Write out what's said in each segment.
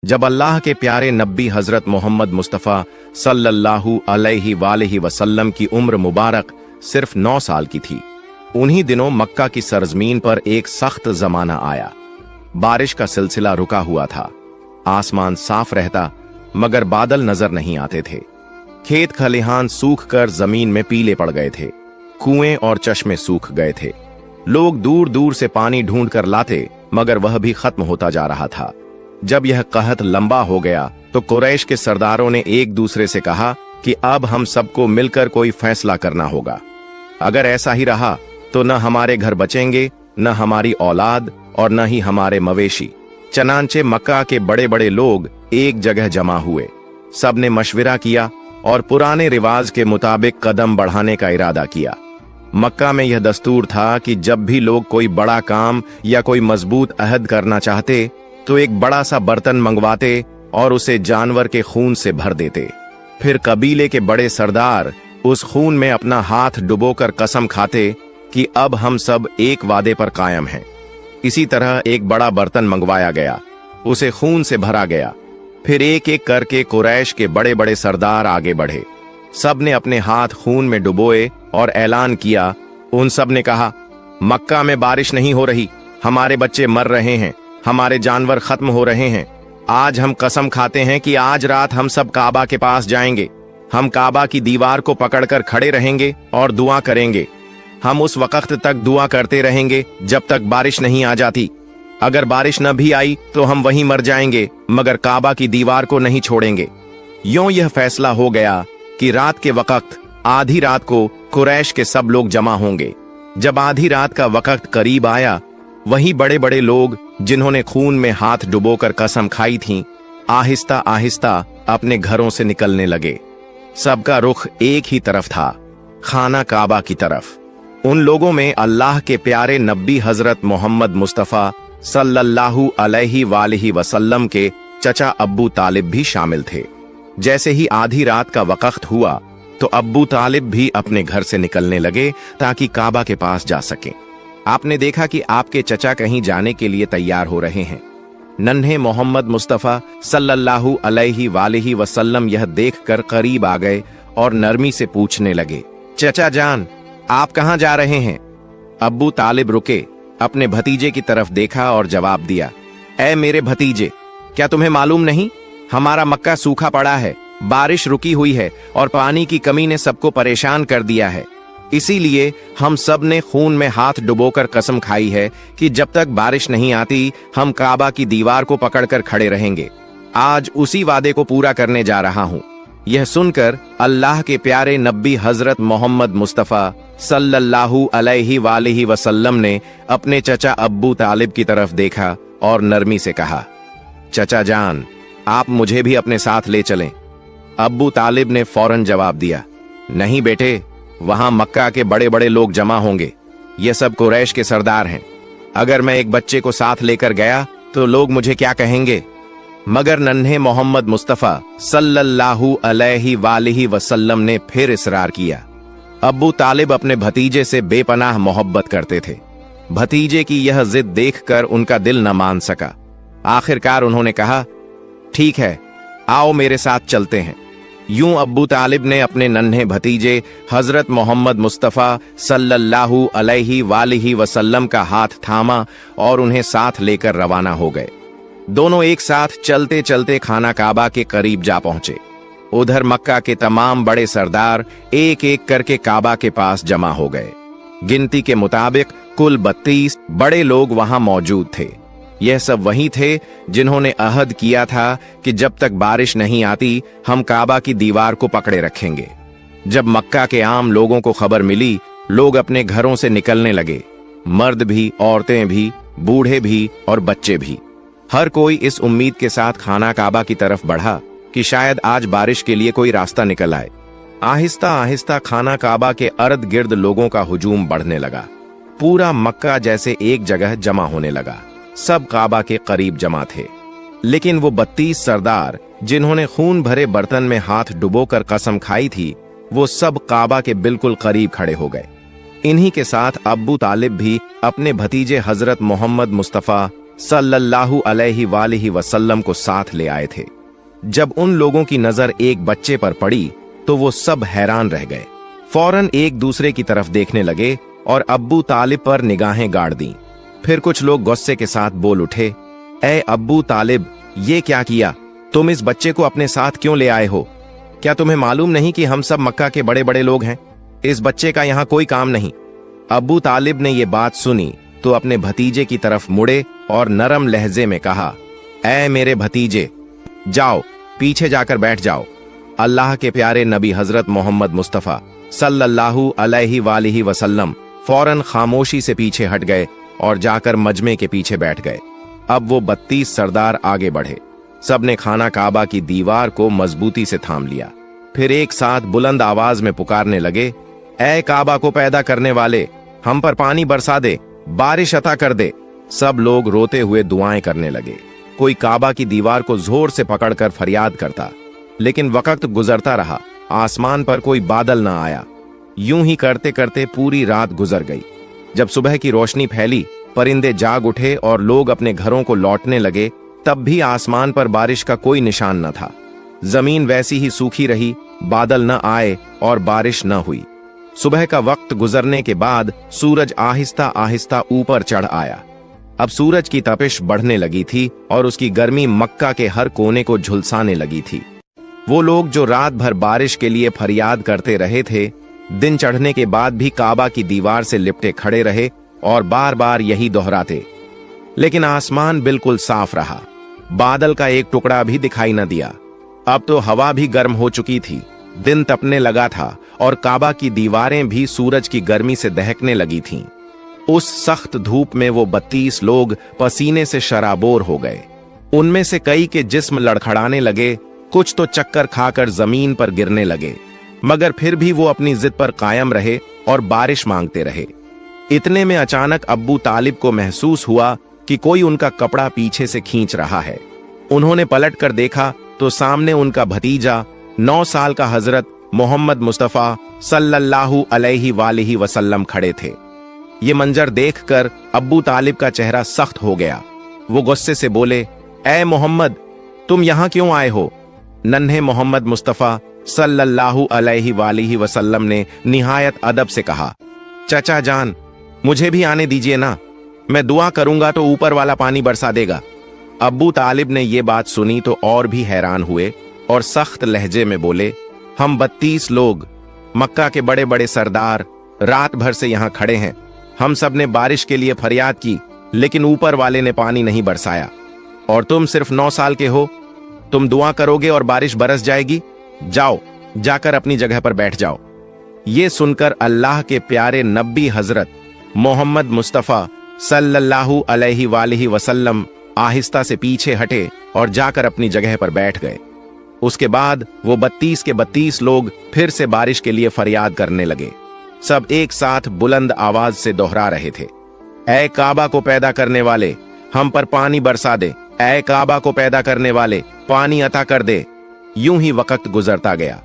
जब अल्लाह के प्यारे नबी हजरत मोहम्मद मुस्तफ़ा सल्लल्लाहु अलैहि वसल्लम की उम्र मुबारक सिर्फ 9 साल की थी, उन्हीं दिनों मक्का की सरजमीन पर एक सख्त जमाना आया। बारिश का सिलसिला रुका हुआ था, आसमान साफ रहता मगर बादल नजर नहीं आते थे। खेत खलिहान सूख कर जमीन में पीले पड़ गए थे, कुएं और चश्मे सूख गए थे। लोग दूर दूर से पानी ढूंढ कर लाते मगर वह भी खत्म होता जा रहा था। जब यह कहत लंबा हो गया तो कुरैश के सरदारों ने एक दूसरे से कहा कि अब हम सबको मिलकर कोई फैसला करना होगा। अगर ऐसा ही रहा तो न हमारे घर बचेंगे, न हमारी औलाद और न ही हमारे मवेशी। चनांचे मक्का के बड़े बड़े लोग एक जगह जमा हुए। सबने मशविरा किया और पुराने रिवाज के मुताबिक कदम बढ़ाने का इरादा किया। मक्का में यह दस्तूर था कि जब भी लोग कोई बड़ा काम या कोई मजबूत अहद करना चाहते तो एक बड़ा सा बर्तन मंगवाते और उसे जानवर के खून से भर देते। फिर कबीले के बड़े सरदार उस खून में अपना हाथ डुबोकर कसम खाते कि अब हम सब एक वादे पर कायम हैं। इसी तरह एक बड़ा बर्तन मंगवाया गया, उसे खून से भरा गया। फिर एक एक करके कुरैश के बड़े बड़े सरदार आगे बढ़े। सब ने अपने हाथ खून में डुबोए और ऐलान किया। उन सब ने कहा, मक्का में बारिश नहीं हो रही, हमारे बच्चे मर रहे हैं, हमारे जानवर खत्म हो रहे हैं। आज हम कसम खाते हैं कि आज रात हम सब काबा के पास जाएंगे। हम काबा की दीवार को पकड़कर खड़े रहेंगे और दुआ करेंगे। हम उस वक्त तक दुआ करते रहेंगे जब तक बारिश नहीं आ जाती। अगर बारिश न भी आई तो हम वहीं मर जाएंगे मगर काबा की दीवार को नहीं छोड़ेंगे। यूं यह फैसला हो गया कि रात के वक्त आधी रात को कुरैश के सब लोग जमा होंगे। जब आधी रात का वक्त करीब आया, वही बड़े बड़े लोग जिन्होंने खून में हाथ डुबोकर कसम खाई थी, आहिस्ता आहिस्ता अपने घरों से निकलने लगे। सबका रुख एक ही तरफ था, खाना काबा की तरफ। उन लोगों में अल्लाह के प्यारे नबी हजरत मोहम्मद मुस्तफ़ा सल्लल्लाहु अलैहि वसल्लम के चचा अब्बू तालिब भी शामिल थे। जैसे ही आधी रात का वक्त हुआ तो अब्बू तालिब भी अपने घर से निकलने लगे ताकि काबा के पास जा सकें। आपने देखा कि आपके चचा कहीं जाने के लिए तैयार हो रहे हैं। नन्हे मोहम्मद मुस्तफ़ा सल्लल्लाहु अलैहि वसल्लम यह देखकर करीब आ गए और नरमी से पूछने लगे, चचा जान, आप कहां जा रहे हैं? अब्बू तालिब रुके, अपने भतीजे की तरफ देखा और जवाब दिया, ऐ मेरे भतीजे, क्या तुम्हें मालूम नहीं, हमारा मक्का सूखा पड़ा है, बारिश रुकी हुई है और पानी की कमी ने सबको परेशान कर दिया है। इसीलिए हम सब ने खून में हाथ डुबोकर कसम खाई है कि जब तक बारिश नहीं आती हम काबा की दीवार को पकड़कर खड़े रहेंगे। आज उसी वादे को पूरा करने जा रहा हूँ। यह सुनकर अल्लाह के प्यारे नबी हजरत मोहम्मद मुस्तफ़ा सल्लल्लाहु अलैहि वसल्लम ने अपने चचा अब्बू तालिब की तरफ देखा और नरमी से कहा, चचा जान, आप मुझे भी अपने साथ ले चलें। अब्बू तालिब ने फौरन जवाब दिया, नहीं बेटे, वहां मक्का के बड़े बड़े लोग जमा होंगे, ये सब कुरैश के सरदार हैं। अगर मैं एक बच्चे को साथ लेकर गया तो लोग मुझे क्या कहेंगे? मगर नन्हे मोहम्मद मुस्तफ़ा सल्लल्लाहु अलैहि वसल्लम ने फिर इसरार किया। अब्बू तालिब अपने भतीजे से बेपनाह मोहब्बत करते थे। भतीजे की यह जिद देखकर उनका दिल न मान सका। आखिरकार उन्होंने कहा, ठीक है, आओ मेरे साथ चलते हैं। यूं अब्बू तालिब ने अपने नन्हे भतीजे हजरत मोहम्मद मुस्तफ़ा सल्लल्लाहु अलैहि वसल्लम का हाथ थामा और उन्हें साथ लेकर रवाना हो गए। दोनों एक साथ चलते चलते खाना काबा के करीब जा पहुंचे। उधर मक्का के तमाम बड़े सरदार एक एक करके काबा के पास जमा हो गए। गिनती के मुताबिक कुल 32 बड़े लोग वहां मौजूद थे। यह सब वही थे जिन्होंने अहद किया था कि जब तक बारिश नहीं आती हम काबा की दीवार को पकड़े रखेंगे। जब मक्का के आम लोगों को खबर मिली, लोग अपने घरों से निकलने लगे। मर्द भी, औरतें भी, बूढ़े भी और बच्चे भी। हर कोई इस उम्मीद के साथ खाना काबा की तरफ बढ़ा कि शायद आज बारिश के लिए कोई रास्ता निकल आए। आहिस्ता आहिस्ता खाना काबा के अर्द गिर्द लोगों का हुजूम बढ़ने लगा। पूरा मक्का जैसे एक जगह जमा होने लगा। सब काबा के करीब जमा थे। लेकिन वो 32 सरदार जिन्होंने खून भरे बर्तन में हाथ डुबोकर कसम खाई थी, वो सब काबा के बिल्कुल करीब खड़े हो गए। इन्हीं के साथ अब्बू तालिब भी अपने भतीजे हजरत मोहम्मद मुस्तफ़ा सल्लल्लाहु अलैहि वसल्लम को साथ ले आए थे। जब उन लोगों की नजर एक बच्चे पर पड़ी तो वो सब हैरान रह गए। फौरन एक दूसरे की तरफ देखने लगे और अब्बू तालिब पर निगाहें गाड़ दी। फिर कुछ लोग गुस्से के साथ बोल उठे, ए अब्बू तालिब, ये क्या किया? तुम इस बच्चे को अपने साथ क्यों ले आए हो? क्या तुम्हें मालूम नहीं कि हम सब मक्का के बड़े बड़े लोग हैं? इस बच्चे का यहाँ कोई काम नहीं। अब्बू तालिब ने ये बात सुनी तो अपने भतीजे की तरफ मुड़े और नरम लहजे में कहा, ऐ मेरे भतीजे, जाओ पीछे जाकर बैठ जाओ। अल्लाह के प्यारे नबी हजरत मोहम्मद मुस्तफा सल्लल्लाहु अलैहि वसल्लम फौरन खामोशी से पीछे हट गए और जाकर मजमे के पीछे बैठ गए। अब वो 32 सरदार आगे बढ़े। सबने खाना काबा की दीवार को मजबूती से थाम लिया। फिर एक साथ बुलंद आवाज में पुकारने लगे, ऐ काबा को पैदा करने वाले, हम पर पानी बरसा दे, बारिश अता कर दे। सब लोग रोते हुए दुआएं करने लगे। कोई काबा की दीवार को जोर से पकड़कर फरियाद करता, लेकिन वक्त गुजरता रहा। आसमान पर कोई बादल न आया। यूं ही करते करते पूरी रात गुजर गई। जब सुबह की रोशनी फैली, परिंदे जाग उठे और लोग अपने घरों को लौटने लगे, तब भी आसमान पर बारिश का कोई निशान न था। जमीन वैसी ही सूखी रही, बादल न आए और बारिश न हुई। सुबह का वक्त गुजरने के बाद सूरज आहिस्ता आहिस्ता ऊपर चढ़ आया। अब सूरज की तपिश बढ़ने लगी थी और उसकी गर्मी मक्का के हर कोने को झुलसाने लगी थी। वो लोग जो रात भर बारिश के लिए फरियाद करते रहे थे, दिन चढ़ने के बाद भी काबा की दीवार से लिपटे खड़े रहे और बार बार यही दोहराते। लेकिन आसमान बिल्कुल साफ रहा। बादल का एक टुकड़ा भी दिखाई न दिया। अब तो हवा भी गर्म हो चुकी थी, दिन तपने लगा था और काबा की दीवारें भी सूरज की गर्मी से दहकने लगी थीं। उस सख्त धूप में वो 32 लोग पसीने से शराबोर हो गए। उनमें से कई के जिस्म लड़खड़ाने लगे, कुछ तो चक्कर खाकर जमीन पर गिरने लगे, मगर फिर भी वो अपनी जिद पर कायम रहे और बारिश मांगते रहे। इतने में अचानक अब्बू तालिब को महसूस हुआ कि कोई उनका कपड़ा पीछे से खींच रहा है। उन्होंने पलट कर देखा तो सामने उनका भतीजा 9 साल का हजरत मोहम्मद मुस्तफा सल्लल्लाहु अलैहि वसल्लम खड़े थे। ये मंजर देखकर अब्बू तालिब का चेहरा सख्त हो गया। वो गुस्से से बोले, ऐ मोहम्मद, तुम यहां क्यों आए हो? नन्हे मोहम्मद मुस्तफा सल्लल्लाहु अलैहि वसल्लम ने निहायत अदब से कहा, चचा जान, मुझे भी आने दीजिए ना, मैं दुआ करूंगा तो ऊपर वाला पानी बरसा देगा। अब्बू तालिब ने ये बात सुनी तो और भी हैरान हुए और सख्त लहजे में बोले, हम 32 लोग, मक्का के बड़े बड़े सरदार, रात भर से यहां खड़े हैं। हम सब ने बारिश के लिए फरियाद की, लेकिन ऊपर वाले ने पानी नहीं बरसाया। और तुम सिर्फ 9 साल के हो, तुम दुआ करोगे और बारिश बरस जाएगी? जाओ, जाकर अपनी जगह पर बैठ जाओ। ये सुनकर अल्लाह के प्यारे नबी हजरत मोहम्मद मुस्तफा सल्लल्लाहु अलैहि वसल्लम आहिस्ता से पीछे हटे और जाकर अपनी जगह पर बैठ गए। उसके बाद वो 32 के 32 लोग फिर से बारिश के लिए फरियाद करने लगे। सब एक साथ बुलंद आवाज से दोहरा रहे थे, ऐ काबा को पैदा करने वाले, हम पर पानी बरसा दे। ऐ काबा को पैदा करने वाले, पानी अता कर दे। यूं ही वक्त गुजरता गया।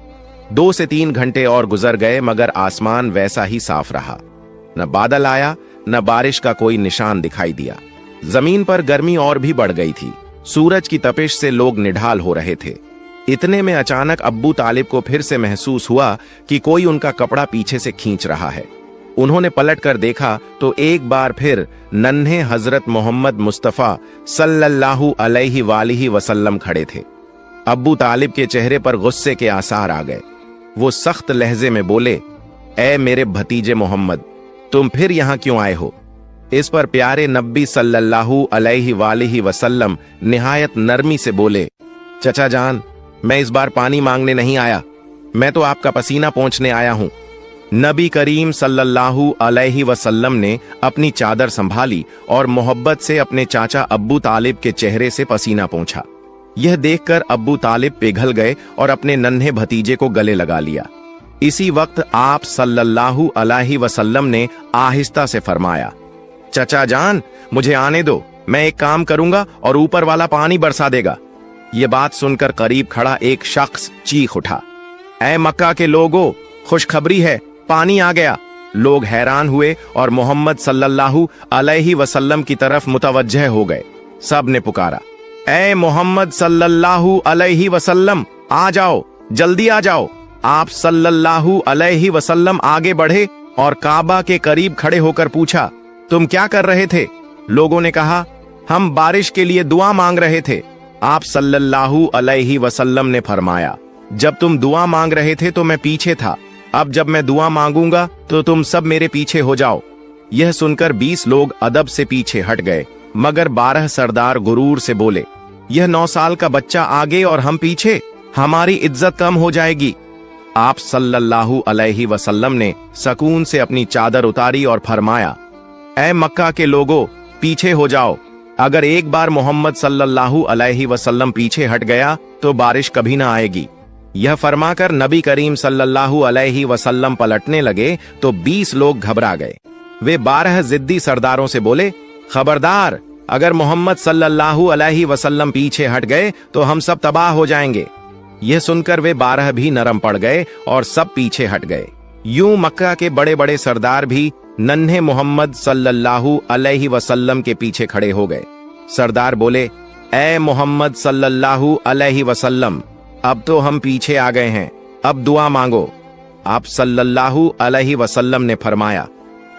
2 से 3 घंटे और गुजर गए, मगर आसमान वैसा ही साफ रहा। न बादल आया, न बारिश का कोई निशान दिखाई दिया। जमीन पर गर्मी और भी बढ़ गई थी। सूरज की तपिश से लोग निढाल हो रहे थे। इतने में अचानक अब्बू तालिब को फिर से महसूस हुआ कि कोई उनका कपड़ा पीछे से खींच रहा है। उन्होंने पलट कर देखा तो एक बार फिर नन्हे हजरत मोहम्मद मुस्तफा सल्लल्लाहु अलैहि वसल्लम खड़े थे। अब्बू तालिब के चेहरे पर गुस्से के आसार आ गए। वो सख्त लहजे में बोले, ऐ मेरे भतीजे मोहम्मद, तुम फिर यहां क्यों आए हो? इस पर प्यारे नबी सल्लल्लाहु अलैहि वसल्लम निहायत नरमी से बोले, चचा जान, मैं इस बार पानी मांगने नहीं आया, मैं तो आपका पसीना पोंछने आया हूं। नबी करीम सल्लल्लाहु अलैहि वसल्लम ने अपनी चादर संभाली और मोहब्बत से अपने चाचा अब्बू तालिब के चेहरे से पसीना पोंछा। यह देखकर अब्बू तालिब पिघल गए और अपने नन्हे भतीजे को गले लगा लिया। इसी वक्त आप सल्लल्लाहु अलैहि वसल्लम ने आहिस्ता से फरमाया, चचा जान, मुझे आने दो, मैं एक काम करूंगा और ऊपर वाला पानी बरसा देगा। ये बात सुनकर करीब खड़ा एक शख्स चीख उठा, ऐ मक्का के लोगों, खुशखबरी है, पानी आ गया। लोग हैरान हुए और मोहम्मद सल्लल्लाहु अलैहि वसल्लम की तरफ मुतवज्जह हो गए। सब ने पुकारा, ए मोहम्मद सल्लल्लाहु अलैहि वसल्लम, आ जाओ, जल्दी आ जाओ। आप सल्लल्लाहु अलैहि वसल्लम आगे बढ़े और काबा के करीब खड़े होकर पूछा, तुम क्या कर रहे थे? लोगों ने कहा, हम बारिश के लिए दुआ मांग रहे थे। आप सल्लल्लाहु अलैहि वसल्लम ने फरमाया, जब तुम दुआ मांग रहे थे तो मैं पीछे था, अब जब मैं दुआ मांगूंगा तो तुम सब मेरे पीछे हो जाओ। यह सुनकर 20 लोग अदब से पीछे हट गए, मगर 12 सरदार गुरूर से बोले, यह 9 साल का बच्चा आगे और हम पीछे, हमारी इज्जत कम हो जाएगी। आप सल्लल्लाहु अलैहि वसल्लम ने सकून से अपनी चादर उतारी और फरमाया, ऐ मक्का के लोगों, पीछे हो जाओ। अगर एक बार मोहम्मद सल्लल्लाहु अलैहि वसल्लम पीछे हट गया तो बारिश कभी ना आएगी। यह फरमाकर नबी करीम सल्लल्लाहु अलैहि वसल्लम पलटने लगे तो 20 लोग घबरा गए। वे 12 जिद्दी सरदारों से बोले, खबरदार, अगर मोहम्मद सल्लल्लाहु अलैहि वसल्लम पीछे हट गए तो हम सब तबाह हो जाएंगे। यह सुनकर वे 12 भी नरम पड़ गए और सब पीछे हट गए। यूं मक्का के बड़े बड़े सरदार भी नन्हे मोहम्मद सल्लल्लाहु अलैहि वसल्लम के पीछे खड़े हो गए। सरदार बोले, ए मोहम्मद सल्लल्लाहु अलैहि वसल्लम, अब तो हम पीछे आ गए हैं, अब दुआ मांगो। आप सल्लल्लाहु अलैहि वसल्लम ने फरमाया,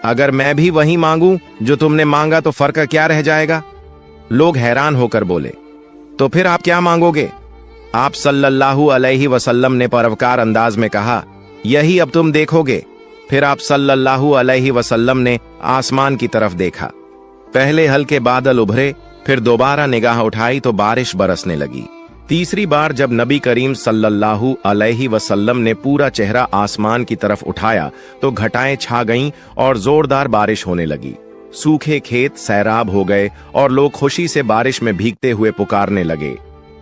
अगर मैं भी वही मांगूं जो तुमने मांगा तो फर्क क्या रह जाएगा? लोग हैरान होकर बोले, तो फिर आप क्या मांगोगे? आप सल्लल्लाहु अलैहि वसल्लम ने परोपकार अंदाज में कहा, यही अब तुम देखोगे। फिर आप सल्लल्लाहु अलैहि वसल्लम ने आसमान की तरफ देखा। पहले हल्के बादल उभरे, फिर दोबारा निगाह उठाई तो बारिश बरसने लगी। तीसरी बार जब नबी करीम सल्लल्लाहु अलैहि वसल्लम ने पूरा चेहरा आसमान की तरफ उठाया तो घटाएं छा गईं और जोरदार बारिश होने लगी। सूखे खेत सैराब हो गए और लोग खुशी से बारिश में भीगते हुए पुकारने लगे,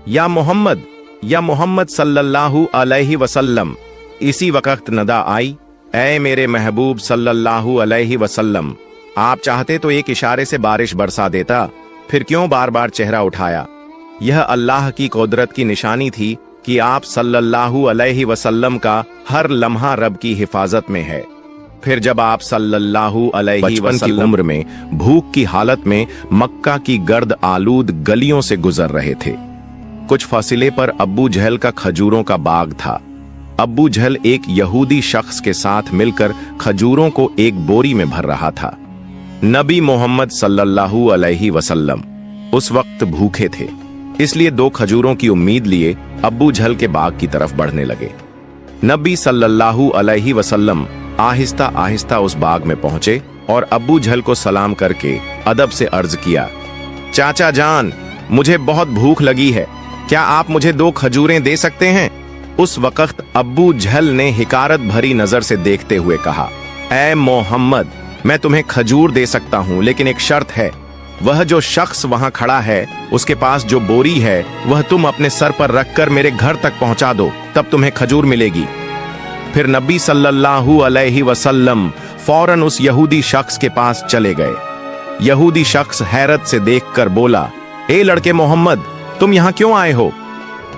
या मोहम्मद सल्लल्लाहु अलैहि वसल्लम। इसी वक्त नदा आई, ऐ मेरे महबूब सल्लल्लाहु अलैहि वसल्लम, आप चाहते तो एक इशारे से बारिश बरसा देता, फिर क्यों बार बार चेहरा उठाया? यह अल्लाह की कुदरत की निशानी थी कि आप सल्लल्लाहु अलैहि वसल्लम का हर लम्हा रब की हिफाजत में है। फिर जब आप सल्लल्लाहु अलैहि वसल्लम की उम्र में भूख की हालत में मक्का की गर्द आलूद गलियों से गुजर रहे थे, कुछ फासिले पर अब्बू जहल का खजूरों का बाग था। अब्बू जहल एक यहूदी शख्स के साथ मिलकर खजूरों को एक बोरी में भर रहा था। नबी मोहम्मद सल्लल्लाहु अलैहि वसल्लम उस वक्त भूखे थे, इसलिए 2 खजूरों की उम्मीद लिए अब्बू जहल के बाग की तरफ बढ़ने लगे। नबी सल्लल्लाहु अलैहि वसल्लम आहिस्ता आहिस्ता उस बाग में पहुंचे और अब्बू जहल को सलाम करके अदब से अर्ज किया, चाचा जान, मुझे बहुत भूख लगी है, क्या आप मुझे 2 खजूरें दे सकते हैं? उस वक्त अब्बू जहल ने हिकारत भरी नजर से देखते हुए कहा, ऐ मोहम्मद, मैं तुम्हें खजूर दे सकता हूं, लेकिन एक शर्त है। वह जो शख्स वहां खड़ा है उसके पास जो बोरी है वह तुम अपने सर पर रखकर मेरे घर तक पहुंचा दो, तब तुम्हें खजूर मिलेगी। फिर नबी सल्लल्लाहु अलैहि वसल्लम फौरन उस यहूदी शख्स के पास चले गए। यहूदी शख्स हैरत से देखकर बोला, ए लड़के मोहम्मद, तुम यहां क्यों आए हो?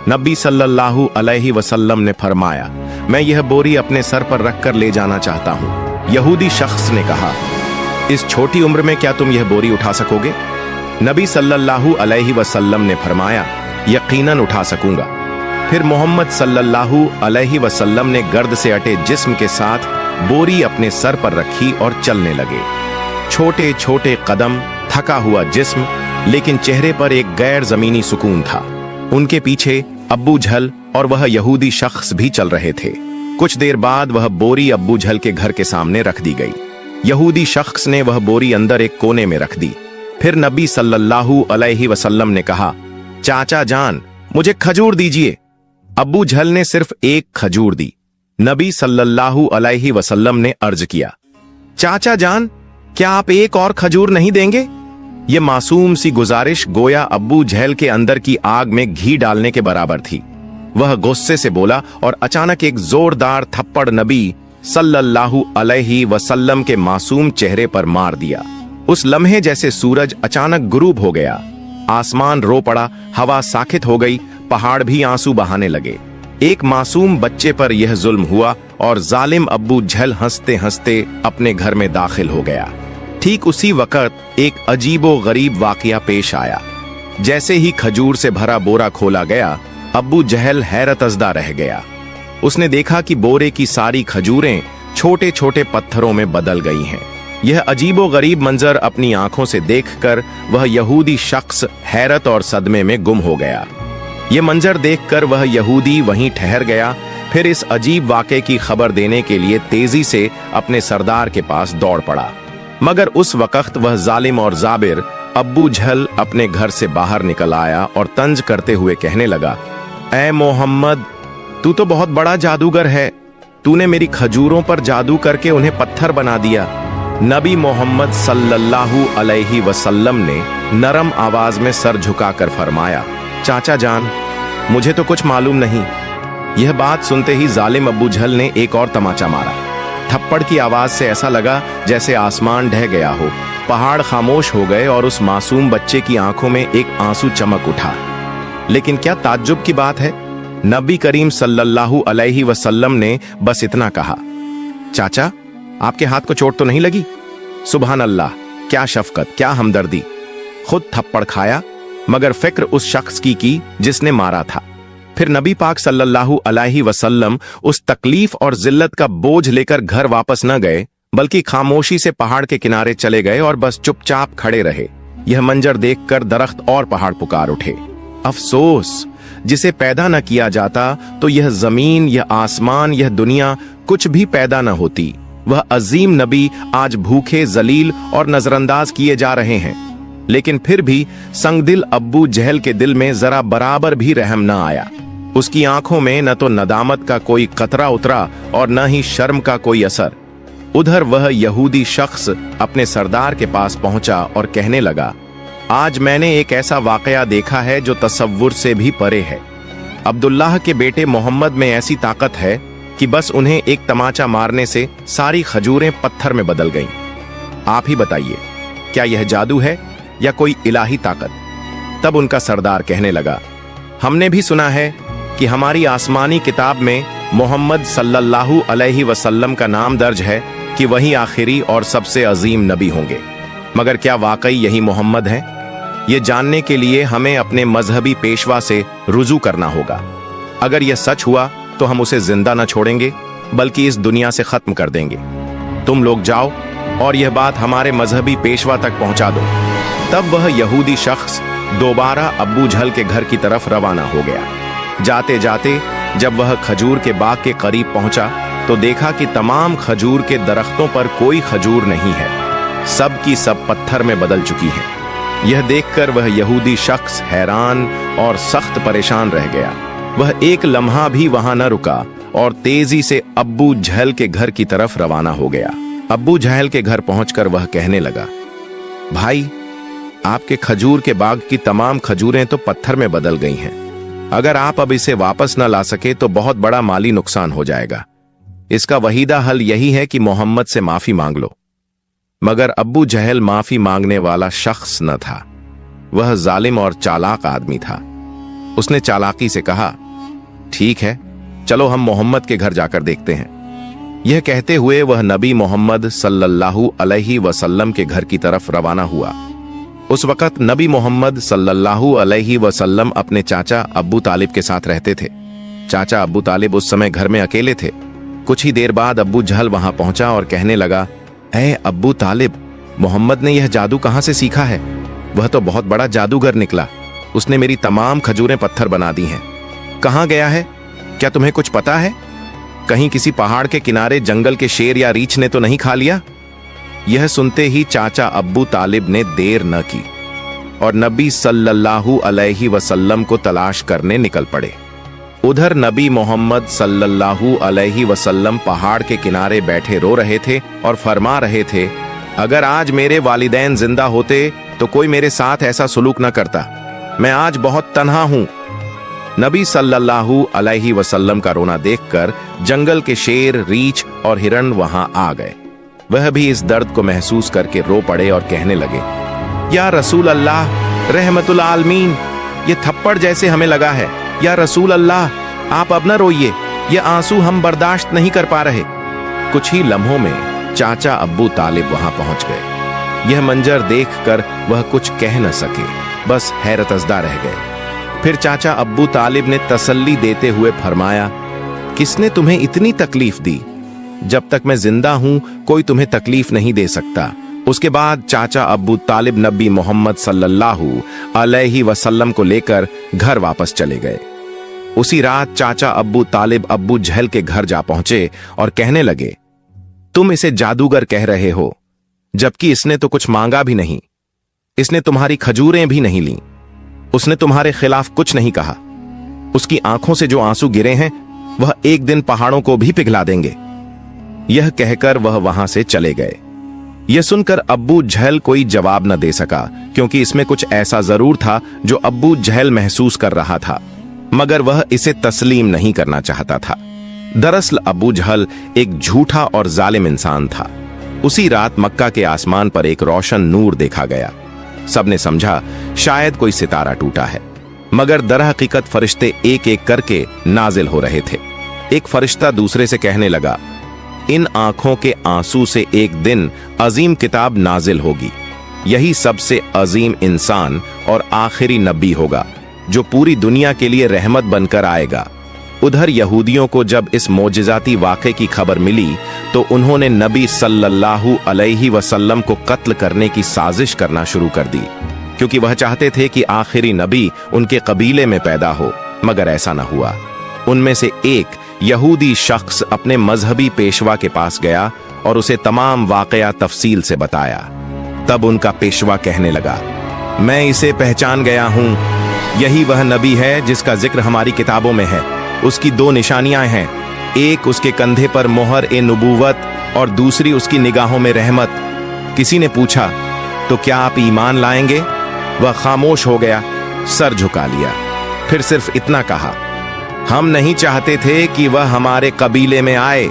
नबी सल्लल्लाहु अलैहि वसल्लम ने फरमाया, मैं यह बोरी अपने सर पर रखकर ले जाना चाहता हूं। यहूदी शख्स ने कहा, इस छोटी उम्र में क्या तुम यह बोरी उठा सकोगे? नबी सल्लल्लाहु अलैहि वसल्लम ने फरमाया, यकीनन उठा सकूंगा। फिर मोहम्मद सल्लल्लाहु अलैहि वसल्लम ने गर्द से अटे जिस्म के साथ बोरी अपने सर पर रखी और चलने लगे। छोटे छोटे कदम, थका हुआ जिस्म, लेकिन चेहरे पर एक गैर जमीनी सुकून था। उनके पीछे अब्बू जहल और वह यहूदी शख्स भी चल रहे थे। कुछ देर बाद वह बोरी अब्बू जहल के घर के सामने रख दी गई। यहूदी शख्स ने वह बोरी अंदर एक कोने में रख दी। फिर नबी सल्लल्लाहु अलैहि वसल्लम ने कहा, चाचा जान, मुझे खजूर दीजिए। अब्बू जहल ने सिर्फ एक खजूर दी। नबी सल्लल्लाहु अलैहि वसल्लम ने अर्ज किया, चाचा जान, क्या आप एक और खजूर नहीं देंगे? ये मासूम सी गुजारिश गोया अब्बू जहल के अंदर की आग में घी डालने के बराबर थी। वह गुस्से से बोला और अचानक एक जोरदार थप्पड़ नबी सल्लल्लाहु अलैहि वसल्लम के मासूम चेहरे पर मार दिया। उस लम्हे जैसे सूरज अचानक गुरूब हो गया, आसमान रो पड़ा, हवा साखित हो गई, पहाड़ भी आंसू बहाने लगे। एक मासूम बच्चे पर यह जुल्म हुआ और जालिम अब्बू जहल हंसते हंसते अपने घर में दाखिल हो गया। ठीक उसी वक्त एक अजीबो गरीब वाकया पेश आया। जैसे ही खजूर से भरा बोरा खोला गया, अब्बू जहल हैरतज़दा रह गया। उसने देखा कि बोरे की सारी खजूरें छोटे छोटे पत्थरों में बदल गई हैं। यह अजीबोगरीब मंजर अपनी आंखों से देखकर वह यहूदी शख्स हैरत और सदमे में गुम हो गया। यह मंजर देखकर वह यहूदी वहीं ठहर गया। फिर इस अजीब वाक़े की खबर देने के लिए तेजी से अपने सरदार के पास दौड़ पड़ा, मगर उस वक्त वह जालिम और जाबिर अब्बू जहल अपने घर से बाहर निकल आया और तंज करते हुए कहने लगा, ऐ मोहम्मद, तू तो बहुत बड़ा जादूगर है। तूने मेरी खजूरों पर जादू करके उन्हें पत्थर बना दिया। नबी मोहम्मद सल्लल्लाहु अलैहि वसल्लम ने नरम आवाज में सर झुकाकर फरमाया, चाचा जान, मुझे तो कुछ मालूम नहीं। यह बात सुनते ही जालिम अब्बू जहल ने एक और तमाचा मारा। थप्पड़ की आवाज से ऐसा लगा जैसे आसमान ढह गया हो। पहाड़ खामोश हो गए और उस मासूम बच्चे की आंखों में एक आंसू चमक उठा। लेकिन क्या ताज्जुब की बात है, नबी करीम सल्लल्लाहु अलैहि वसल्लम ने बस इतना कहा, चाचा, आपके हाथ को चोट तो नहीं लगी? सुभान अल्लाह, क्या शफकत, क्या हमदर्दी। खुद थप्पड़ खाया, मगर फिक्र उस शख्स की जिसने मारा था। फिर नबी पाक सल्लल्लाहु अलैहि वसल्लम उस तकलीफ और जिल्लत का बोझ लेकर घर वापस न गए, बल्कि खामोशी से पहाड़ के किनारे चले गए और बस चुपचाप खड़े रहे। यह मंजर देखकर दरख्त और पहाड़ पुकार उठे। अफसोस, जिसे पैदा न किया जाता तो यह जमीन, यह आसमान, यह दुनिया कुछ भी पैदा न होती। वह अजीम नबी आज भूखे, जलील और नजरअंदाज किए जा रहे हैं। लेकिन फिर भी संगदिल अब्बू जहल के दिल में जरा बराबर भी रहम न आया। उसकी आंखों में न तो नदामत का कोई कतरा उतरा और न ही शर्म का कोई असर। उधर वह यहूदी शख्स अपने सरदार के पास पहुंचा और कहने लगा, आज मैंने एक ऐसा वाकया देखा है जो तसव्वुर से भी परे है। अब्दुल्लाह के बेटे मोहम्मद में ऐसी ताकत है कि बस उन्हें एक तमाचा मारने से सारी खजूरें पत्थर में बदल गईं। आप ही बताइए, क्या यह जादू है या कोई इलाही ताकत? तब उनका सरदार कहने लगा, हमने भी सुना है कि हमारी आसमानी किताब में मोहम्मद सल्लल्लाहु अलैहि वसल्लम का नाम दर्ज है कि वही आखिरी और सबसे अजीम नबी होंगे। मगर क्या वाकई यही मोहम्मद हैं? ये जानने के लिए हमें अपने मजहबी पेशवा से रुजू करना होगा। अगर यह सच हुआ तो हम उसे जिंदा न छोड़ेंगे, बल्कि इस दुनिया से खत्म कर देंगे। तुम लोग जाओ और यह बात हमारे मजहबी पेशवा तक पहुंचा दो। तब वह यहूदी शख्स दोबारा अब्बू जहल के घर की तरफ रवाना हो गया। जाते जाते जब वह खजूर के बाग के करीब पहुंचा तो देखा कि तमाम खजूर के दरख्तों पर कोई खजूर नहीं है, सब की सब पत्थर में बदल चुकी हैं। यह देखकर वह यहूदी शख्स हैरान और सख्त परेशान रह गया। वह एक लम्हा भी वहां न रुका और तेजी से अब्बू जहल के घर की तरफ रवाना हो गया। अब्बू जहल के घर पहुंचकर वह कहने लगा, भाई, आपके खजूर के बाग की तमाम खजूरें तो पत्थर में बदल गई हैं। अगर आप अब इसे वापस न ला सके तो बहुत बड़ा माली नुकसान हो जाएगा। इसका वहीदा हल यही है कि मोहम्मद से माफी मांग लो। मगर अब्बू जहल माफी मांगने वाला शख्स न था। वह जालिम और चालाक आदमी था। उसने चालाकी से कहा, ठीक है, चलो हम मोहम्मद के घर जाकर देखते हैं। यह कहते हुए वह नबी मोहम्मद सल्लल्लाहु अलैहि वसल्लम के घर की तरफ रवाना हुआ। उस वक्त नबी मोहम्मद सल्लल्लाहु अलैहि वसल्लम अपने चाचा अब्बू तालिब के साथ रहते थे। चाचा अब्बू तालिब उस समय घर में अकेले थे। कुछ ही देर बाद अब्बू जहल वहां पहुंचा और कहने लगा, ऐ अब्बू तालिब, मोहम्मद ने यह जादू कहां से सीखा है? वह तो बहुत बड़ा जादूगर निकला। उसने मेरी तमाम खजूरें पत्थर बना दी हैं। कहां गया है? क्या तुम्हें कुछ पता है? कहीं किसी पहाड़ के किनारे जंगल के शेर या रीछ ने तो नहीं खा लिया? यह सुनते ही चाचा अब्बू तालिब ने देर न की और नबी सल्लल्लाहु अलैहि वसल्लम को तलाश करने निकल पड़े। उधर नबी मोहम्मद सल्लल्लाहु अलैहि वसल्लम पहाड़ के किनारे बैठे रो रहे थे और फरमा रहे थे, अगर आज मेरे वालिदैन जिंदा होते तो कोई मेरे साथ ऐसा सुलूक न करता। मैं आज बहुत तन्हा हूं। नबी सल्लल्लाहु अलैहि वसल्लम का रोना देखकर जंगल के शेर, रीछ और हिरण वहां आ गए। वह भी इस दर्द को महसूस करके रो पड़े और कहने लगे, या रसूल अल्लाह, रहमतुल आलमीन, ये थप्पड़ जैसे हमें लगा है। या रसूल अल्लाह, आप अब न रोइए, ये आंसू हम बर्दाश्त नहीं कर पा रहे। कुछ ही लम्हों में चाचा अब्बू तालिब वहां पहुंच गए। यह मंजर देखकर वह कुछ कह न सके। बस हैरतज़दा रह गए। फिर चाचा अब्बू तालिब ने तसल्ली देते हुए फरमाया, किसने तुम्हें इतनी तकलीफ दी? जब तक मैं जिंदा हूं कोई तुम्हें तकलीफ नहीं दे सकता। उसके बाद चाचा अब्बू तालिब नबी मोहम्मद सल्लल्लाहु अलैहि वसल्लम को लेकर घर वापस चले गए। उसी रात चाचा अब्बू तालिब अब्बू जहल के घर जा पहुंचे और कहने लगे, तुम इसे जादूगर कह रहे हो, जबकि इसने तो कुछ मांगा भी नहीं। इसने तुम्हारी खजूरें भी नहीं लीं। उसने तुम्हारे खिलाफ कुछ नहीं कहा। उसकी आंखों से जो आंसू गिरे हैं वह एक दिन पहाड़ों को भी पिघला देंगे। यह कहकर वह वहां से चले गए। यह सुनकर अब्बू जहल कोई जवाब न दे सका, क्योंकि इसमें कुछ ऐसा जरूर था जो अब्बू जहल महसूस कर रहा था, मगर वह इसे तस्लीम नहीं करना चाहता था। दरअसल अब्बू जहल एक झूठा और जालिम इंसान था। उसी रात मक्का के आसमान पर एक रोशन नूर देखा गया। सबने समझा शायद कोई सितारा टूटा है, मगर दरहकीकत फरिश्ते एक एक करके नाजिल हो रहे थे। एक फरिश्ता दूसरे से कहने लगा, इन आंखों के आंसू से एक दिन अजीम किताब नाजिल होगी। यही सबसे अजीम इंसान और आखिरी नबी होगा जो पूरी दुनिया के लिए रहमत बनकर आएगा। उधर यहूदियों को जब इस मोजिजाती वाक़े की खबर मिली तो उन्होंने नबी सल्लल्लाहु अलैहि वसल्लम को कत्ल करने की साजिश करना शुरू कर दी, क्योंकि वह चाहते थे कि आखिरी नबी उनके कबीले में पैदा हो, मगर ऐसा न हुआ। उनमें से एक यहूदी शख्स अपने मजहबी पेशवा के पास गया और उसे तमाम वाकया तफसील से बताया। तब उनका पेशवा कहने लगा, मैं इसे पहचान गया हूं, यही वह नबी है जिसका जिक्र हमारी किताबों में है। उसकी दो निशानियां हैं, एक उसके कंधे पर मोहर ए नबूवत और दूसरी उसकी निगाहों में रहमत। किसी ने पूछा, तो क्या आप ईमान लाएंगे? वह खामोश हो गया, सर झुका लिया, फिर सिर्फ इतना कहा, हम नहीं चाहते थे कि वह हमारे कबीले में आए,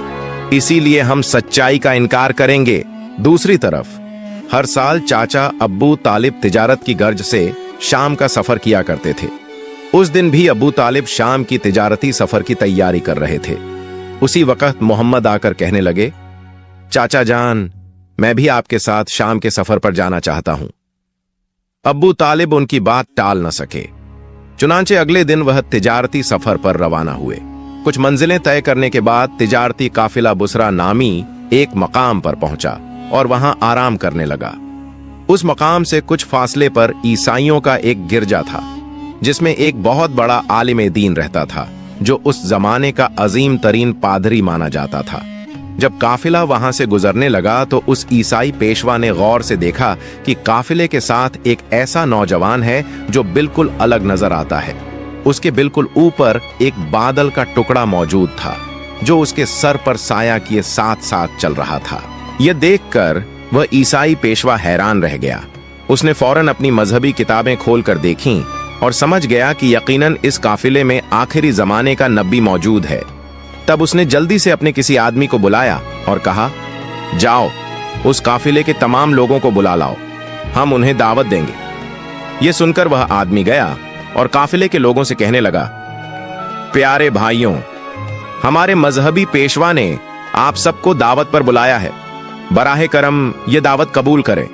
इसीलिए हम सच्चाई का इनकार करेंगे। दूसरी तरफ हर साल चाचा अब्बू तालिब तिजारत की गर्ज से शाम का सफर किया करते थे। उस दिन भी अब्बू तालिब शाम की तिजारती सफर की तैयारी कर रहे थे। उसी वक्त मोहम्मद आकर कहने लगे, चाचा जान, मैं भी आपके साथ शाम के सफर पर जाना चाहता हूं। अब्बू तालिब उनकी बात टाल न सके। चुनांचे अगले दिन वह तिजारती सफर पर रवाना हुए। कुछ मंजिलें तय करने के बाद तिजारती काफिला बुसरा नामी एक मकाम पर पहुंचा और वहां आराम करने लगा। उस मकाम से कुछ फासले पर ईसाइयों का एक गिरजा था, जिसमें एक बहुत बड़ा आलिम दीन रहता था, जो उस जमाने का अजीम तरीन पादरी माना जाता था। जब काफिला वहां से गुजरने लगा तो उस ईसाई पेशवा ने गौर से देखा कि काफिले के साथ एक ऐसा नौजवान है जो बिल्कुल अलग नजर आता है। उसके बिल्कुल ऊपर एक बादल का टुकड़ा मौजूद था, जो उसके सर पर साया किए साथ साथ चल रहा था। यह देखकर वह ईसाई पेशवा हैरान रह गया। उसने फौरन अपनी मजहबी किताबें खोलकर देखीं और समझ गया कि यकीनन इस काफिले में आखिरी जमाने का नबी मौजूद है। तब उसने जल्दी से अपने किसी आदमी को बुलाया और कहा, जाओ उस काफिले के तमाम लोगों को बुला लाओ, हम उन्हें दावत देंगे। यह सुनकर वह आदमी गया और काफिले के लोगों से कहने लगा, प्यारे भाइयों, हमारे मजहबी पेशवा ने आप सबको दावत पर बुलाया है, बराहे करम ये दावत कबूल करें।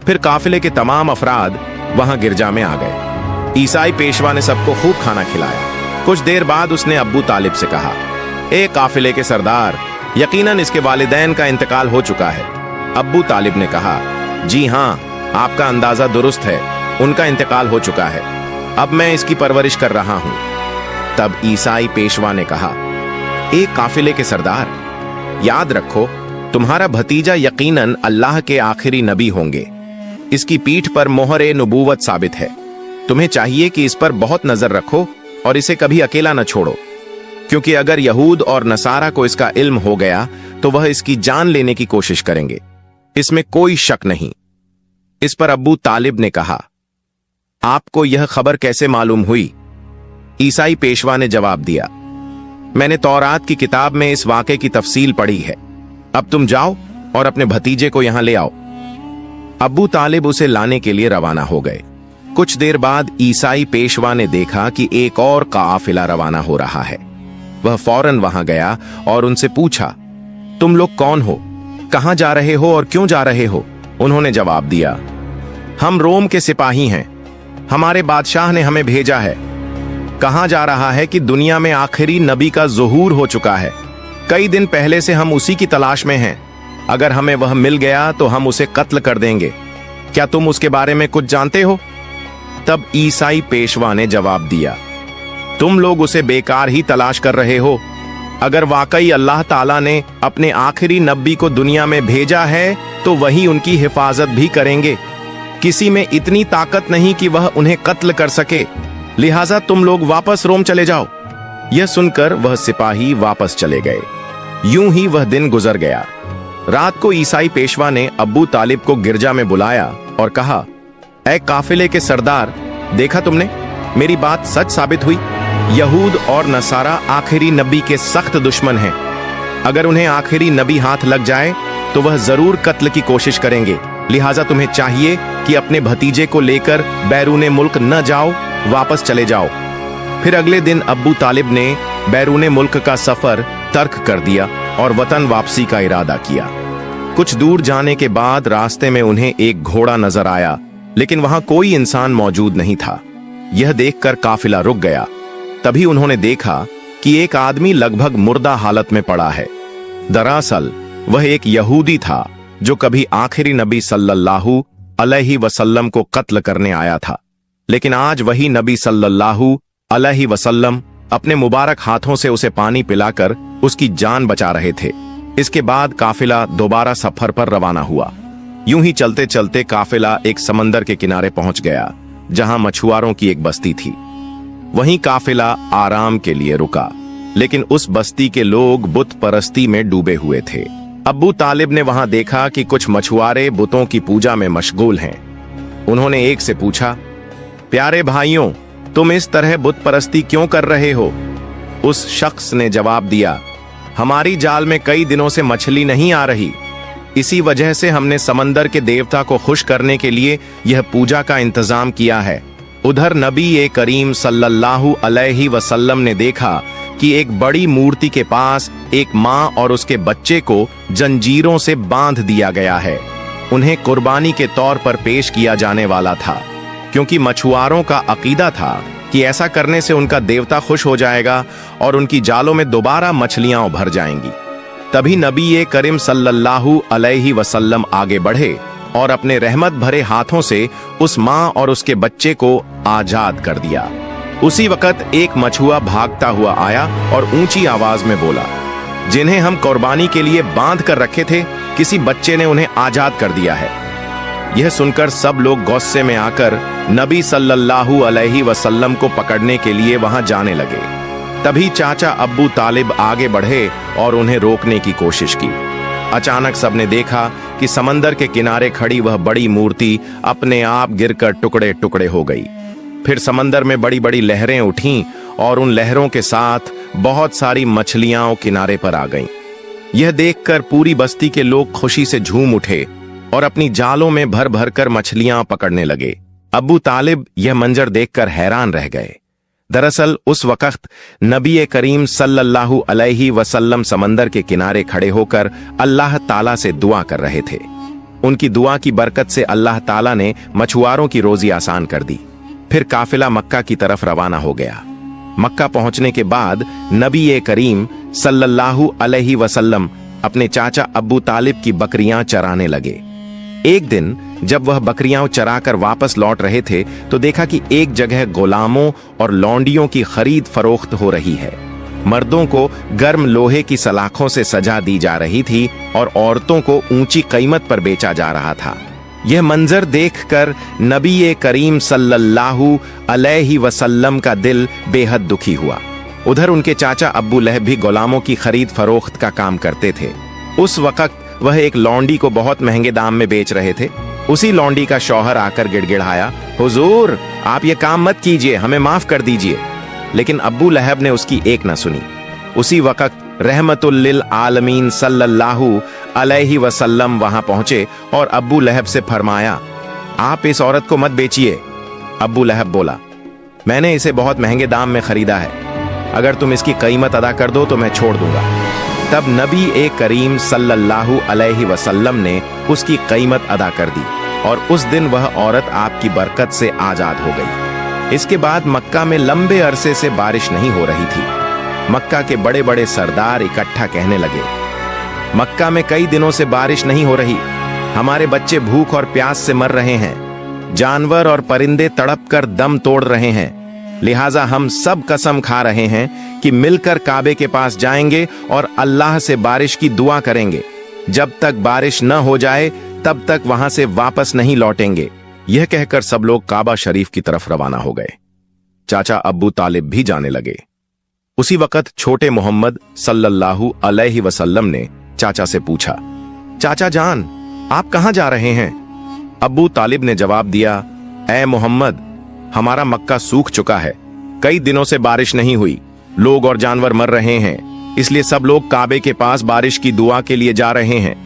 फिर काफिले के तमाम अफराद वहां गिरजा में आ गए। ईसाई पेशवा ने सबको खूब खाना खिलाया। कुछ देर बाद उसने अब्बू तालिब से कहा, ए काफिले के सरदार, यकीनन इसके वालिदैन का इंतकाल हो चुका है। अब्बू तालिब ने कहा, जी हां, आपका अंदाजा दुरुस्त है, उनका इंतकाल हो चुका है। अब मैं इसकी परवरिश कर रहा हूं। तब ईसाई पेशवा ने कहा, ए काफिले के सरदार, याद रखो तुम्हारा भतीजा यकीनन अल्लाह के आखिरी नबी होंगे। इसकी पीठ पर मोहर ए नबूवत साबित है। तुम्हें चाहिए कि इस पर बहुत नजर रखो और इसे कभी अकेला न छोड़ो, क्योंकि अगर यहूद और नसारा को इसका इल्म हो गया तो वह इसकी जान लेने की कोशिश करेंगे, इसमें कोई शक नहीं। इस पर अब्बू तालिब ने कहा, आपको यह खबर कैसे मालूम हुई? ईसाई पेशवा ने जवाब दिया, मैंने तौरात की किताब में इस वाक़े की तफसील पढ़ी है। अब तुम जाओ और अपने भतीजे को यहां ले आओ। अब्बू तालिब उसे लाने के लिए रवाना हो गए। कुछ देर बाद ईसाई पेशवा ने देखा कि एक और काफिला रवाना हो रहा है। वह फौरन वहां गया और उनसे पूछा, तुम लोग कौन हो, कहां जा रहे हो और क्यों जा रहे हो? उन्होंने जवाब दिया, हम रोम के सिपाही हैं, हमारे बादशाह ने हमें भेजा है। कहा जा रहा है कि दुनिया में आखिरी नबी का ज़ुहूर हो चुका है। कई दिन पहले से हम उसी की तलाश में हैं। अगर हमें वह मिल गया तो हम उसे कत्ल कर देंगे। क्या तुम उसके बारे में कुछ जानते हो? तब ईसाई पेशवा ने जवाब दिया, तुम लोग उसे बेकार ही तलाश कर रहे हो। अगर वाकई अल्लाह ताला ने अपने आखिरी नबी को दुनिया में भेजा है तो वही उनकी हिफाजत भी करेंगे। किसी में इतनी ताकत नहीं कि वह उन्हें कत्ल कर सके, लिहाजा तुम लोग वापस रोम चले जाओ। यह सुनकर वह सिपाही वापस चले गए। यूं ही वह दिन गुजर गया। रात को ईसाई पेशवा ने अब्बू तालिब को गिरजा में बुलाया और कहा, ऐ काफिले के सरदार, देखा तुमने, मेरी बात सच साबित हुई। यहूद और नसारा आखिरी नबी के सख्त दुश्मन हैं। अगर उन्हें आखिरी नबी हाथ लग जाए तो वह जरूर कत्ल की कोशिश करेंगे। लिहाजा तुम्हें चाहिए कि अपने भतीजे को लेकर बैरूने मुल्क न जाओ, वापस चले जाओ। फिर अगले दिन अब्बू तालिब ने बैरूने मुल्क का सफर तर्क कर दिया और वतन वापसी का इरादा किया। कुछ दूर जाने के बाद रास्ते में उन्हें एक घोड़ा नजर आया, लेकिन वहां कोई इंसान मौजूद नहीं था। यह देखकर काफिला रुक गया। तभी उन्होंने देखा कि एक आदमी लगभग मुर्दा हालत में पड़ा है। दरअसल वह एक यहूदी था जो कभी आखिरी नबी सल्लल्लाहु अलैहि वसल्लम को कत्ल करने आया था। लेकिन आज वही नबी सल्लल्लाहु अलैहि वसल्लम अपने मुबारक हाथों से उसे पानी पिलाकर उसकी जान बचा रहे थे। इसके बाद काफिला दोबारा सफर पर रवाना हुआ। यूं ही चलते चलते काफिला एक समंदर के किनारे पहुंच गया, जहां मछुआरों की एक बस्ती थी। वहीं काफिला आराम के लिए रुका, लेकिन उस बस्ती के लोग बुत परस्ती में डूबे हुए थे। अब्बू तालिब ने वहां देखा कि कुछ मछुआरे बुतों की पूजा में मशगूल हैं। उन्होंने एक से पूछा, प्यारे भाइयों, तुम इस तरह बुत परस्ती क्यों कर रहे हो? उस शख्स ने जवाब दिया, हमारी जाल में कई दिनों से मछली नहीं आ रही, इसी वजह से हमने समंदर के देवता को खुश करने के लिए यह पूजा का इंतजाम किया है। उधर नबी करीम सल्लल्लाहु अलैहि वसल्लम ने देखा कि एक बड़ी मूर्ति के पास एक माँ और उसके बच्चे को जंजीरों से बांध दिया गया है। उन्हें कुर्बानी के तौर पर पेश किया जाने वाला था, क्योंकि मछुआरों का अकीदा था कि ऐसा करने से उनका देवता खुश हो जाएगा और उनकी जालों में दोबारा मछलियां उभर जाएंगी। तभी नबी करीम सल्लल्लाहु अलैहि वसल्लम आगे बढ़े और अपने रहमत भरे हाथों से उस माँ और उसके बच्चे को आजाद कर दिया। उसी वक्त एक मछुआ भागता हुआ आया और ऊंची आवाज में बोला, जिन्हें हम कुर्बानी के लिए बांध कर रखे थे, किसी बच्चे ने उन्हें आजाद कर दिया है। यह सुनकर सब लोग गुस्से में आकर नबी सल्लल्लाहु अलैहि वसल्लम को पकड़ने के लिए वहां जाने लगे। तभी चाचा अब्बू तालिब आगे बढ़े और उन्हें रोकने की कोशिश की। अचानक सबने देखा कि समंदर के किनारे खड़ी वह बड़ी मूर्ति अपने आप गिरकर टुकड़े टुकड़े हो गई। फिर समंदर में बड़ी बड़ी लहरें उठीं और उन लहरों के साथ बहुत सारी मछलियां किनारे पर आ गईं। यह देखकर पूरी बस्ती के लोग खुशी से झूम उठे और अपनी जालों में भर भर कर मछलियां पकड़ने लगे। अब्बू तालिब यह मंजर देखकर हैरान रह गए। दरअसल उस वक्त नबी करीम सल्लल्लाहु अलैहि वसल्लम समंदर के किनारे खड़े होकर अल्लाह ताला से दुआ कर रहे थे। उनकी दुआ की बरकत से अल्लाह ताला ने मछुआरों की रोजी आसान कर दी। फिर काफिला मक्का की तरफ रवाना हो गया। मक्का पहुंचने के बाद नबी करीम सल्लल्लाहु अलैहि वसल्लम अपने चाचा अब्बू तालिब की बकरियां चराने लगे। एक दिन जब वह बकरियां चराकर वापस लौट रहे थे तो देखा कि एक जगह गुलामों और लौंडियों की खरीद फरोख्त हो रही है। मर्दों को गर्म लोहे की सलाखों से सजा दी जा रही थी और औरतों को ऊंची कीमत पर बेचा जा रहा था। यह मंजर देखकर नबी करीम सल्लल्लाहु अलैहि वसल्लम का दिल बेहद दुखी हुआ। उधर उनके चाचा अब्बू लहब भी गुलामों की खरीद फरोख्त का काम करते थे। उस वक्त वह एक लौंडी को बहुत महंगे दाम में बेच रहे थे। उसी लौंडी का शौहर आकर गिड़गिड़ाया, हुजूर, आप ये काम मत कीजिए, हमें माफ कर दीजिए। लेकिन अब्बू लहब ने उसकी एक न सुनी। उसी वक्त रहमतुल लिल आलमीन सल्लल्लाहु अलैहि वसल्लम वहां पहुंचे और अब्बू लहब से फरमाया, आप इस औरत को मत बेचिए। अब्बू लहब बोला, मैंने इसे बहुत महंगे दाम में खरीदा है, अगर तुम इसकी कीमत अदा कर दो तो मैं छोड़ दूंगा। तब नबी करीम सल्लल्लाहु अलैहि वसल्लम ने उसकी कीमत अदा कर दी। और उस दिन वह औरत आपकी बरकत से आजाद हो गई। इसके बाद मक्का में लंबे अरसे से बारिश नहीं हो रही थी। मक्का के बड़े बड़े सरदार इकट्ठा कहने लगे, मक्का में कई दिनों से बारिश नहीं हो रही, हमारे बच्चे भूख और प्यास से मर रहे हैं, जानवर और परिंदे तड़प कर दम तोड़ रहे हैं, लिहाजा हम सब कसम खा रहे हैं कि मिलकर काबे के पास जाएंगे और अल्लाह से बारिश की दुआ करेंगे। जब तक बारिश न हो जाए तब तक वहां से वापस नहीं लौटेंगे। यह कहकर सब लोग काबा शरीफ की तरफ रवाना हो गए। चाचा अब्बू तालिब भी जाने लगे। उसी वक्त छोटे मोहम्मद सल्लल्लाहु अलैहि वसल्लम ने चाचा से पूछा, चाचा जान, आप कहां जा रहे हैं? अब्बू तालिब ने जवाब दिया, ऐ मोहम्मद, हमारा मक्का सूख चुका है, कई दिनों से बारिश नहीं हुई, लोग और जानवर मर रहे हैं, इसलिए सब लोग काबे के पास बारिश की दुआ के लिए जा रहे हैं।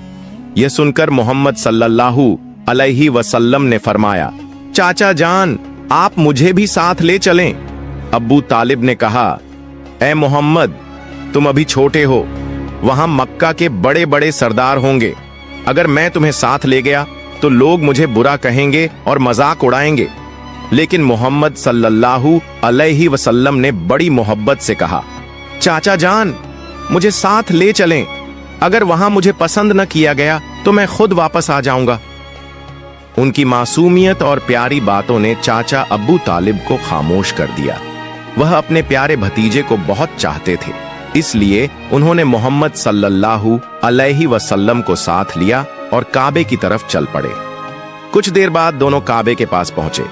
यह सुनकर मोहम्मद सल्लल्लाहु अलैहि वसल्लम ने फरमाया, चाचा जान, आप मुझे भी साथ ले चलें। अब्बू तालिब ने कहा, ऐ मोहम्मद, तुम अभी छोटे हो, वहां मक्का के बड़े बड़े सरदार होंगे, अगर मैं तुम्हें साथ ले गया तो लोग मुझे बुरा कहेंगे और मजाक उड़ाएंगे। लेकिन मोहम्मद सल्लल्लाहु अलैहि वसल्लम ने बड़ी मोहब्बत से कहा, चाचा जान, मुझे साथ ले चलें, अगर वहां मुझे पसंद न किया गया तो मैं खुद वापस आ जाऊंगा। उनकी मासूमियत और प्यारी बातों ने चाचा अब्बू तालिब को खामोश कर दिया। वह अपने प्यारे भतीजे को बहुत चाहते थे, इसलिए उन्होंने मोहम्मद सल्लल्लाहु अलैहि वसल्लम को साथ लिया और काबे की तरफ चल पड़े। कुछ देर बाद दोनों काबे के पास पहुंचे।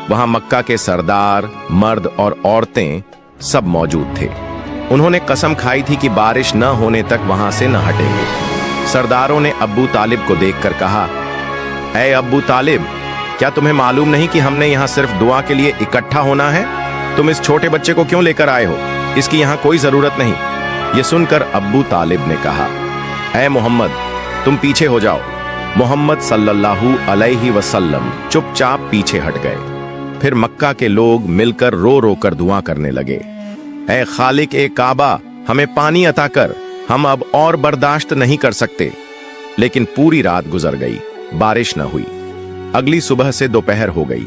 वहां मक्का के सरदार, मर्द और औरतें सब मौजूद थे। उन्होंने कसम खाई थी कि बारिश न होने तक वहां से न हटेंगे। सरदारों ने अब्बू तालिब को देखकर कहा, ऐ अब्बू तालिब, क्या तुम्हें मालूम नहीं कि हमने यहाँ सिर्फ दुआ के लिए इकट्ठा होना है? तुम इस छोटे बच्चे को क्यों लेकर आए हो? इसकी यहाँ कोई जरूरत नहीं। ये सुनकर अब्बू तालिब ने कहा, ऐ मोहम्मद, तुम पीछे हो जाओ। मोहम्मद सल्लल्लाहु अलैहि वसल्लम चुपचाप पीछे हट गए। फिर मक्का के लोग मिलकर रो रो कर दुआ करने लगे, ऐ खालिक ए काबा, हमें पानी अता कर, हम अब और बर्दाश्त नहीं कर सकते। लेकिन पूरी रात गुजर गई, बारिश न हुई। अगली सुबह से दोपहर हो गई।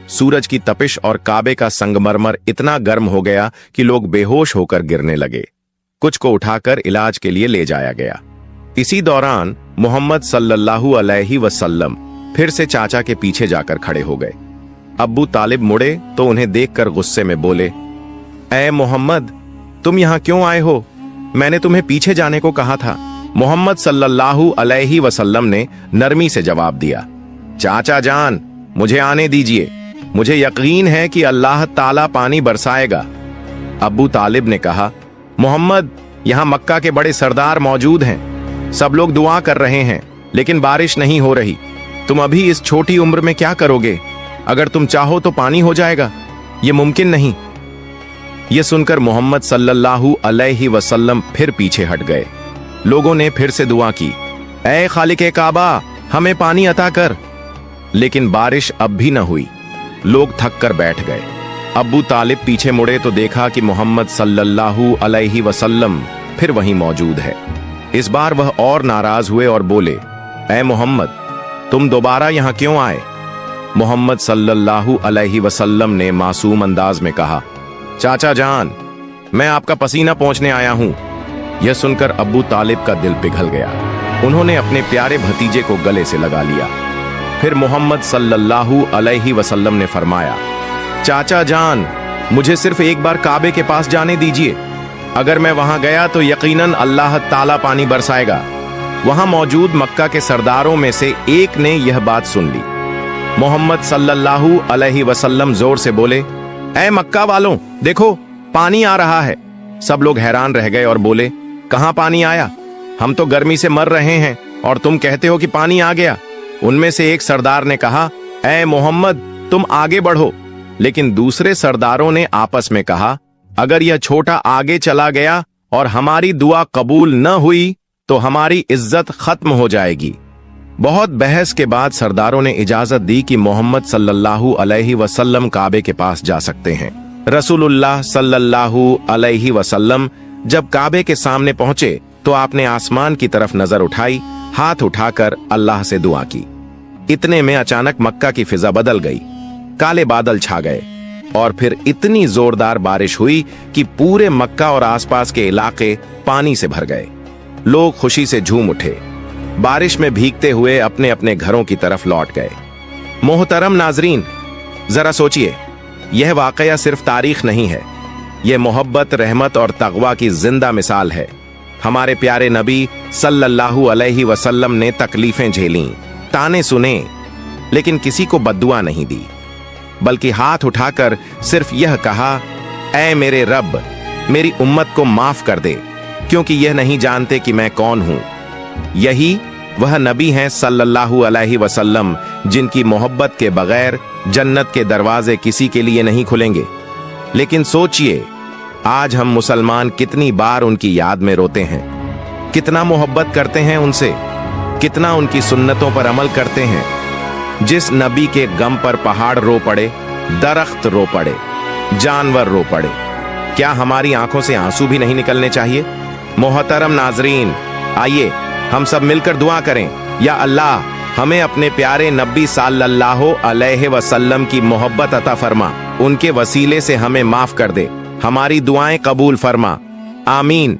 सूरज की तपिश और काबे का संगमरमर इतना गर्म हो गया कि लोग बेहोश होकर गिरने लगे। कुछ को उठाकर इलाज के लिए ले जाया गया। इसी दौरान मोहम्मद सल्लल्लाहु अलैहि वसल्लम फिर से चाचा के पीछे जाकर खड़े हो गए। अब्बू तालिब मुड़े तो उन्हें देखकर गुस्से में बोले, ऐ मोहम्मद, तुम यहाँ क्यों आए हो? मैंने तुम्हें पीछे जाने को कहा था। मोहम्मद सल्लल्लाहु अलैहि वसल्लम ने नरमी से जवाब दिया, चाचा जान, मुझे आने दीजिए, मुझे यकीन है कि अल्लाह ताला पानी बरसाएगा। अब्बू तालिब ने कहा, मोहम्मद, यहाँ मक्का के बड़े सरदार मौजूद हैं, सब लोग दुआ कर रहे हैं, लेकिन बारिश नहीं हो रही। तुम अभी इस छोटी उम्र में क्या करोगे? अगर तुम चाहो तो पानी हो जाएगा, ये मुमकिन नहीं। यह सुनकर मोहम्मद सल्लल्लाहु अलैहि वसल्लम फिर पीछे हट गए। लोगों ने फिर से दुआ की, ऐ खालिक काबा, हमें पानी अता कर। लेकिन बारिश अब भी न हुई। लोग थक कर बैठ गए। अब्बू तालिब पीछे मुड़े तो देखा कि मोहम्मद सल्लल्लाहु अलैहि वसल्लम फिर वहीं मौजूद है। इस बार वह और नाराज हुए और बोले, ऐ मोहम्मद, तुम दोबारा यहाँ क्यों आए? मोहम्मद सल्लल्लाहु अलैहि वसल्लम ने मासूम अंदाज में कहा, चाचा जान, मैं आपका पसीना पोंछने आया हूं। यह सुनकर अब्बू तालिब का दिल पिघल गया। उन्होंने अपने प्यारे भतीजे को गले से लगा लिया। फिर मोहम्मद सल्लल्लाहु अलैहि वसल्लम ने फरमाया, चाचा जान, मुझे सिर्फ एक बार काबे के पास जाने दीजिए, अगर मैं वहां गया तो यकीनन अल्लाह ताला पानी बरसाएगा। वहां मौजूद मक्का के सरदारों में से एक ने यह बात सुन ली। मोहम्मद सल्लल्लाहु अलैहि वसल्लम जोर से बोले, ऐ मक्का वालों, देखो पानी आ रहा है। सब लोग हैरान रह गए और बोले, कहां पानी आया? हम तो गर्मी से मर रहे हैं और तुम कहते हो कि पानी आ गया। उनमें से एक सरदार ने कहा, ऐ मोहम्मद, तुम आगे बढ़ो। लेकिन दूसरे सरदारों ने आपस में कहा, अगर यह छोटा आगे चला गया और हमारी दुआ कबूल न हुई तो हमारी इज्जत खत्म हो जाएगी। बहुत बहस के बाद सरदारों ने इजाजत दी कि मोहम्मद सल्लल्लाहु अलैहि वसल्लम काबे के पास जा सकते हैं। रसूलुल्लाह सल्लल्लाहु अलैहि वसल्लम जब काबे के सामने पहुंचे तो आपने आसमान की तरफ नजर उठाई, हाथ उठाकर अल्लाह से दुआ की, इतने में अचानक मक्का की फिजा बदल गई, काले बादल छा गए और फिर इतनी जोरदार बारिश हुई कि पूरे मक्का और आसपास के इलाके पानी से भर गए। लोग खुशी से झूम उठे, बारिश में भीगते हुए अपने अपने घरों की तरफ लौट गए। मोहतरम नाजरीन, जरा सोचिए, यह वाकया सिर्फ तारीख नहीं है, यह मोहब्बत, रहमत और तक़वा की जिंदा मिसाल है। हमारे प्यारे नबी सल्लल्लाहु अलैहि वसल्लम ने तकलीफें झेलीं, ताने सुने, लेकिन किसी को बद्दुआ नहीं दी, बल्कि हाथ उठाकर सिर्फ यह कहा, ऐ मेरे रब, मेरी उम्मत को माफ कर दे, क्योंकि यह नहीं जानते कि मैं कौन हूं। यही वह नबी हैं सल्लल्लाहु अलैहि वसल्लम, जिनकी मोहब्बत के बगैर जन्नत के दरवाजे किसी के लिए नहीं खुलेंगे। लेकिन सोचिए, आज हम मुसलमान कितनी बार उनकी याद में रोते हैं, कितना मोहब्बत करते हैं उनसे, कितना उनकी सुन्नतों पर अमल करते हैं। जिस नबी के गम पर पहाड़ रो पड़े, दरख्त रो पड़े, जानवर रो पड़े, क्या हमारी आंखों से आंसू भी नहीं निकलने चाहिए? मोहतरम नाजरीन, आइए हम सब मिलकर दुआ करें, या अल्लाह, हमें अपने प्यारे नबी सल्लल्लाहु अलैहि वसल्लम की मोहब्बत अता फरमा, उनके वसीले से हमें माफ कर दे, हमारी दुआएं कबूल फरमा। आमीन।